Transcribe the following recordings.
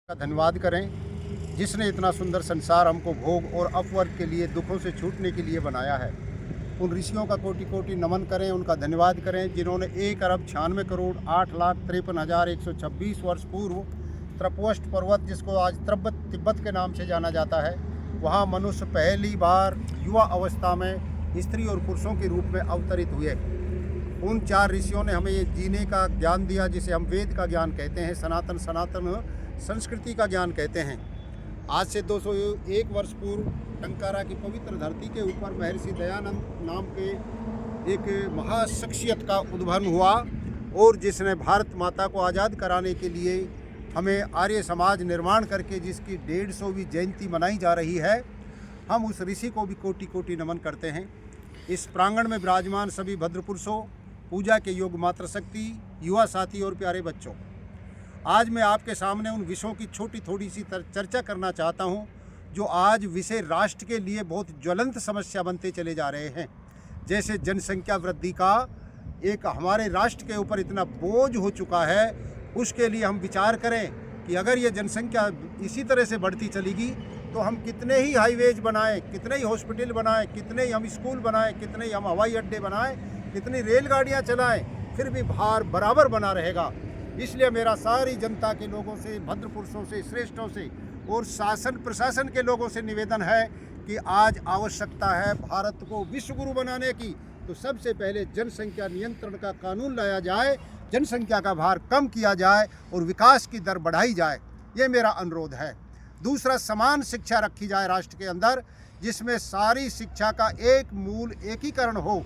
का धन्यवाद करें जिसने इतना सुंदर संसार हमको भोग और अपवर्ग के लिए, दुखों से छूटने के लिए बनाया है। उन ऋषियों का कोटि कोटि नमन करें, उनका धन्यवाद करें जिन्होंने 1,96,08,53,126 वर्ष पूर्व त्रपवष्ट पर्वत, जिसको आज तिब्बत के नाम से जाना जाता है, वहाँ मनुष्य पहली बार युवा अवस्था में स्त्री और पुरुषों के रूप में अवतरित हुए। उन 4 ऋषियों ने हमें ये जीने का ज्ञान दिया, जिसे हम वेद का ज्ञान कहते हैं, सनातन संस्कृति का ज्ञान कहते हैं। आज से 201 वर्ष पूर्व टंकारा की पवित्र धरती के ऊपर महर्षि दयानंद नाम के एक महाशख्सियत का उद्भव हुआ, और जिसने भारत माता को आज़ाद कराने के लिए हमें आर्य समाज निर्माण करके जिसकी 150वीं जयंती मनाई जा रही है, हम उस ऋषि को भी कोटि कोटि नमन करते हैं। इस प्रांगण में विराजमान सभी भद्र पुरुषों, पूजा के योग्य मातृशक्ति, युवा साथी और प्यारे बच्चों, आज मैं आपके सामने उन विषयों की छोटी थोड़ी सी चर्चा करना चाहता हूं, जो आज विषय राष्ट्र के लिए बहुत ज्वलंत समस्या बनते चले जा रहे हैं। जैसे जनसंख्या वृद्धि का एक हमारे राष्ट्र के ऊपर इतना बोझ हो चुका है, उसके लिए हम विचार करें कि अगर ये जनसंख्या इसी तरह से बढ़ती चलेगी तो हम कितने ही हाईवेज बनाएं, कितने ही हॉस्पिटल बनाएं, कितने ही हम स्कूल बनाएं, कितने ही हम हवाई अड्डे बनाएं, कितनी रेलगाड़ियां चलाएं, फिर भी भार बराबर बना रहेगा। इसलिए मेरा सारी जनता के लोगों से, भद्र पुरुषों से, श्रेष्ठों से और शासन प्रशासन के लोगों से निवेदन है कि आज आवश्यकता है भारत को विश्व गुरु बनाने की, तो सबसे पहले जनसंख्या नियंत्रण का कानून लाया जाए, जनसंख्या का भार कम किया जाए और विकास की दर बढ़ाई जाए। ये मेरा अनुरोध है। दूसरा, समान शिक्षा रखी जाए राष्ट्र के अंदर, जिसमें सारी शिक्षा का एक मूल एकीकरण हो।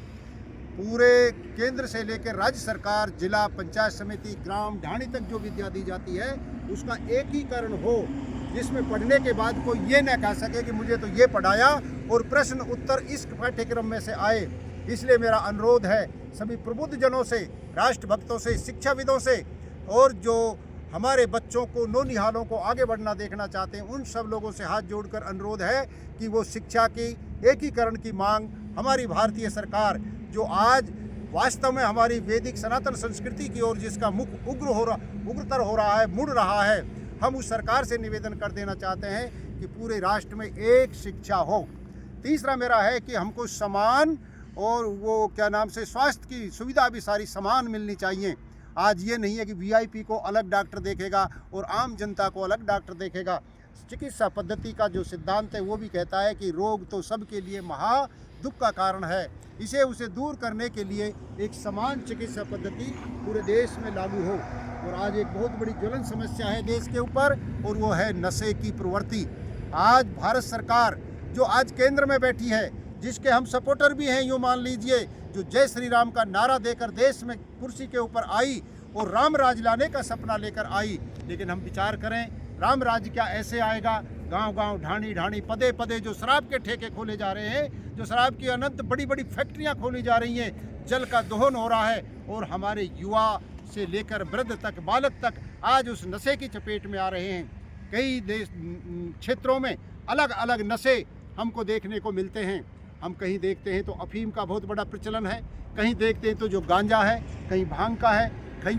पूरे केंद्र से लेकर राज्य सरकार, जिला पंचायत समिति, ग्राम ढाणी तक जो विद्या दी जाती है उसका एकीकरण हो, जिसमें पढ़ने के बाद कोई ये न कह सके कि मुझे तो ये पढ़ाया और प्रश्न उत्तर इस पाठ्यक्रम में से आए। इसलिए मेरा अनुरोध है सभी प्रबुद्ध जनों से, राष्ट्रभक्तों से, शिक्षाविदों से, और जो हमारे बच्चों को, नौनिहालों को आगे बढ़ना देखना चाहते हैं, उन सब लोगों से हाथ जोड़कर अनुरोध है कि वो शिक्षा की एकीकरण की मांग हमारी भारतीय सरकार, जो आज वास्तव में हमारी वैदिक सनातन संस्कृति की ओर जिसका मुख उग्रतर हो रहा है, मुड़ रहा है, हम उस सरकार से निवेदन कर देना चाहते हैं कि पूरे राष्ट्र में एक शिक्षा हो। तीसरा मेरा है कि हमको समान और स्वास्थ्य की सुविधा भी सारी समान मिलनी चाहिए। आज ये नहीं है कि वीआईपी को अलग डॉक्टर देखेगा और आम जनता को अलग डॉक्टर देखेगा। चिकित्सा पद्धति का जो सिद्धांत है वो भी कहता है कि रोग तो सबके लिए महा दुख का कारण है। उसे दूर करने के लिए एक समान चिकित्सा पद्धति पूरे देश में लागू हो। और आज एक बहुत बड़ी ज्वलंत समस्या है देश के ऊपर, और वो है नशे की प्रवृत्ति। आज भारत सरकार जो आज केंद्र में बैठी है, जिसके हम सपोर्टर भी हैं, यूँ मान लीजिए, जो जय श्री राम का नारा देकर देश में कुर्सी के ऊपर आई और राम राज लाने का सपना लेकर आई, लेकिन हम विचार करें राम राज क्या ऐसे आएगा? गांव-गांव, ढाणी-ढाणी, पदे-पदे जो शराब के ठेके खोले जा रहे हैं, जो शराब की अनंत बड़ी-बड़ी फैक्ट्रियां खोली जा रही हैं, जल का दोहन हो रहा है, और हमारे युवा से लेकर वृद्ध तक, बालक तक आज उस नशे की चपेट में आ रहे हैं। कई क्षेत्रों में अलग अलग नशे हमको देखने को मिलते हैं। हम कहीं देखते हैं तो अफीम का बहुत बड़ा प्रचलन है, कहीं देखते हैं तो जो गांजा है, कहीं भांग का है, कहीं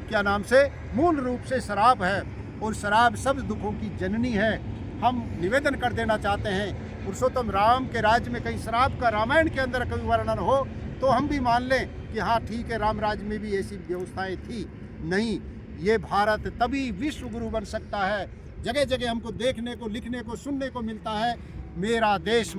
मूल रूप से शराब है, और शराब सब दुखों की जननी है। हम निवेदन कर देना चाहते हैं, पुरुषोत्तम राम के राज्य में कहीं शराब का रामायण के अंदर कभी वर्णन हो तो हम भी मान लें कि हाँ ठीक है, राम राज्य में भी ऐसी व्यवस्थाएं थी। नहीं, ये भारत तभी विश्व गुरु बन सकता है। जगह जगह हमको देखने को, लिखने को, सुनने को मिलता है, मेरा देश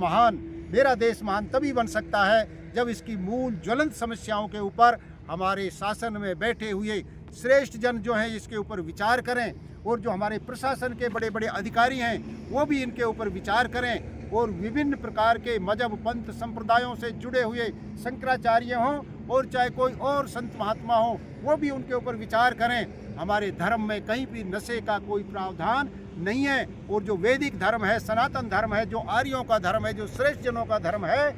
महान तभी बन सकता है जब इसकी मूल ज्वलंत समस्याओं के ऊपर हमारे शासन में बैठे हुए श्रेष्ठ जन जो हैं इसके ऊपर विचार करें, और जो हमारे प्रशासन के बड़े बड़े अधिकारी हैं वो भी इनके ऊपर विचार करें, और विभिन्न प्रकार के मजहब, पंथ, संप्रदायों से जुड़े हुए शंकराचार्य हों और चाहे कोई और संत महात्मा हो, वो भी उनके ऊपर विचार करें। हमारे धर्म में कहीं भी नशे का कोई प्रावधान नहीं है, और जो वैदिक धर्म है, सनातन धर्म है, जो आर्यों का धर्म है, जो श्रेष्ठ जनों का धर्म है,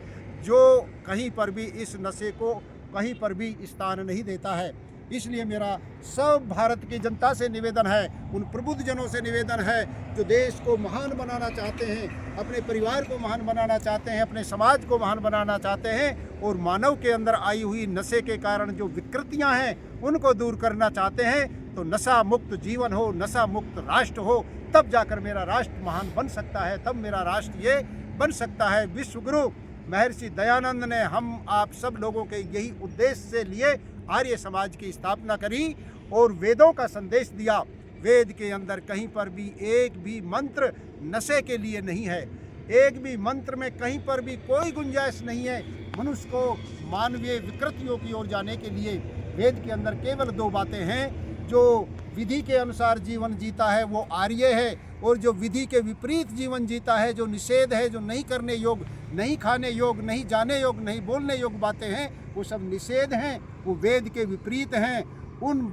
जो कहीं पर भी इस नशे को कहीं पर भी स्थान नहीं देता है। इसलिए मेरा सब भारत की जनता से निवेदन है, उन प्रबुद्ध जनों से निवेदन है जो देश को महान बनाना चाहते हैं, अपने परिवार को महान बनाना चाहते हैं, अपने समाज को महान बनाना चाहते हैं, और मानव के अंदर आई हुई नशे के कारण जो विकृतियां हैं उनको दूर करना चाहते हैं। तो नशा मुक्त जीवन हो, नशा मुक्त राष्ट्र हो, तब जाकर मेरा राष्ट्र महान बन सकता है, तब मेरा राष्ट्र ये बन सकता है। विश्व गुरु महर्षि दयानंद ने हम आप सब लोगों के यही उद्देश्य से लिए आर्य समाज की स्थापना करी और वेदों का संदेश दिया। वेद के अंदर कहीं पर भी एक भी मंत्र नशे के लिए नहीं है, एक भी मंत्र में कहीं पर भी कोई गुंजाइश नहीं है मनुष्य को मानवीय विकृतियों की ओर जाने के लिए। वेद के अंदर केवल दो बातें हैं, जो विधि के अनुसार जीवन जीता है वो आर्य है, और जो विधि के विपरीत जीवन जीता है, जो निषेध है, जो नहीं करने योग्य, नहीं खाने योग्य, नहीं जाने योग्य, नहीं बोलने योग्य बातें हैं, वो सब निषेध हैं, वो वेद के विपरीत हैं। उन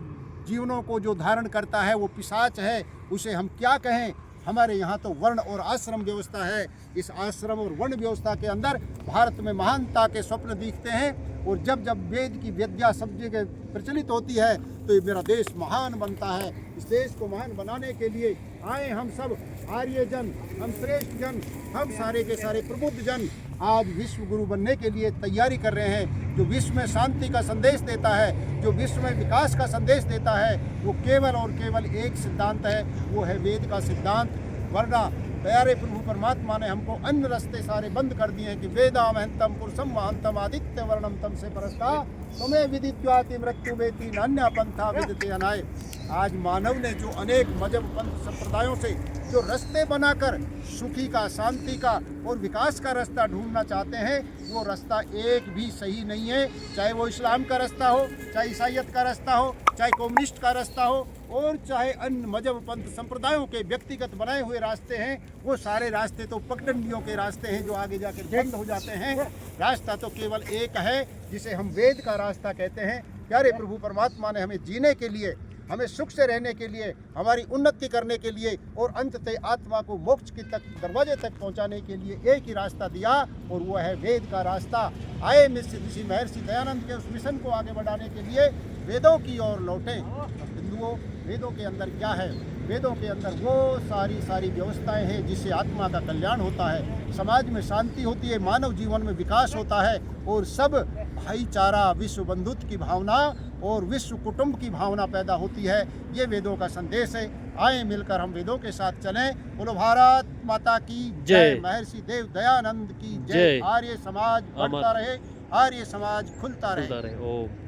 जीवनों को जो धारण करता है वो पिशाच है, उसे हम क्या कहें। हमारे यहाँ तो वर्ण और आश्रम व्यवस्था है, इस आश्रम और वर्ण व्यवस्था के अंदर भारत में महानता के स्वप्न दिखते हैं, और जब जब वेद की विद्या सब जगह प्रचलित होती है तो ये मेरा देश महान बनता है। इस देश को महान बनाने के लिए आए हम सब आर्य जन, हम श्रेष्ठ जन, हम सारे के सारे प्रबुद्ध जन आज विश्व गुरु बनने के लिए तैयारी कर रहे हैं। जो विश्व में शांति का संदेश देता है, जो विश्व में विकास का संदेश देता है, वो केवल और केवल एक सिद्धांत है, वो है वेद का सिद्धांत। वरना प्यारे प्रभु परमात्मा ने हमको अन्य रास्ते सारे बंद कर दिए हैं कि वेदामहंतम पुरुषम महंतम आदित्य वर्णम तम से परस्ता तुम्हें विदित्वाति मृत्यु वेति नान्या पंथा विदते अनाय। आज मानव ने जो अनेक मजहब पंथ संप्रदायों से जो रास्ते बनाकर सुखी का, शांति का और विकास का रास्ता ढूंढना चाहते हैं, वो रास्ता एक भी सही नहीं है। चाहे वो इस्लाम का रास्ता हो, चाहे ईसाइयत का रास्ता हो, चाहे कम्युनिस्ट का रास्ता हो, और चाहे अन्य मजहब पंथ संप्रदायों के व्यक्तिगत बनाए हुए रास्ते हैं, वो सारे रास्ते तो पगडंडियों के रास्ते हैं जो आगे जाकर बंद हो जाते हैं। रास्ता तो केवल एक है जिसे हम वेद का रास्ता कहते हैं। प्यारे प्रभु परमात्मा ने हमें जीने के लिए, हमें सुख से रहने के लिए, हमारी उन्नति करने के लिए और अंततः आत्मा को मोक्ष के तक दरवाजे तक पहुंचाने के लिए एक ही रास्ता दिया, और वो है वेद का रास्ता। आए ऋषि महर्षि दयानंद के उस मिशन को आगे बढ़ाने के लिए वेदों की ओर लौटें। हिंदुओं, वेदों के अंदर क्या है? वेदों के अंदर वो सारी व्यवस्थाएं हैं जिससे आत्मा का कल्याण होता है, समाज में शांति होती है, मानव जीवन में विकास होता है, और सब भाईचारा, विश्व बंधुत्व की भावना और विश्व कुटुंब की भावना पैदा होती है। ये वेदों का संदेश है। आए मिलकर हम वेदों के साथ चलें। बोलो भारत माता की जय, महर्षि देव दयानंद की जय। आर्य समाज बढ़ता रहे, आर्य समाज खुलता रहे। ओम।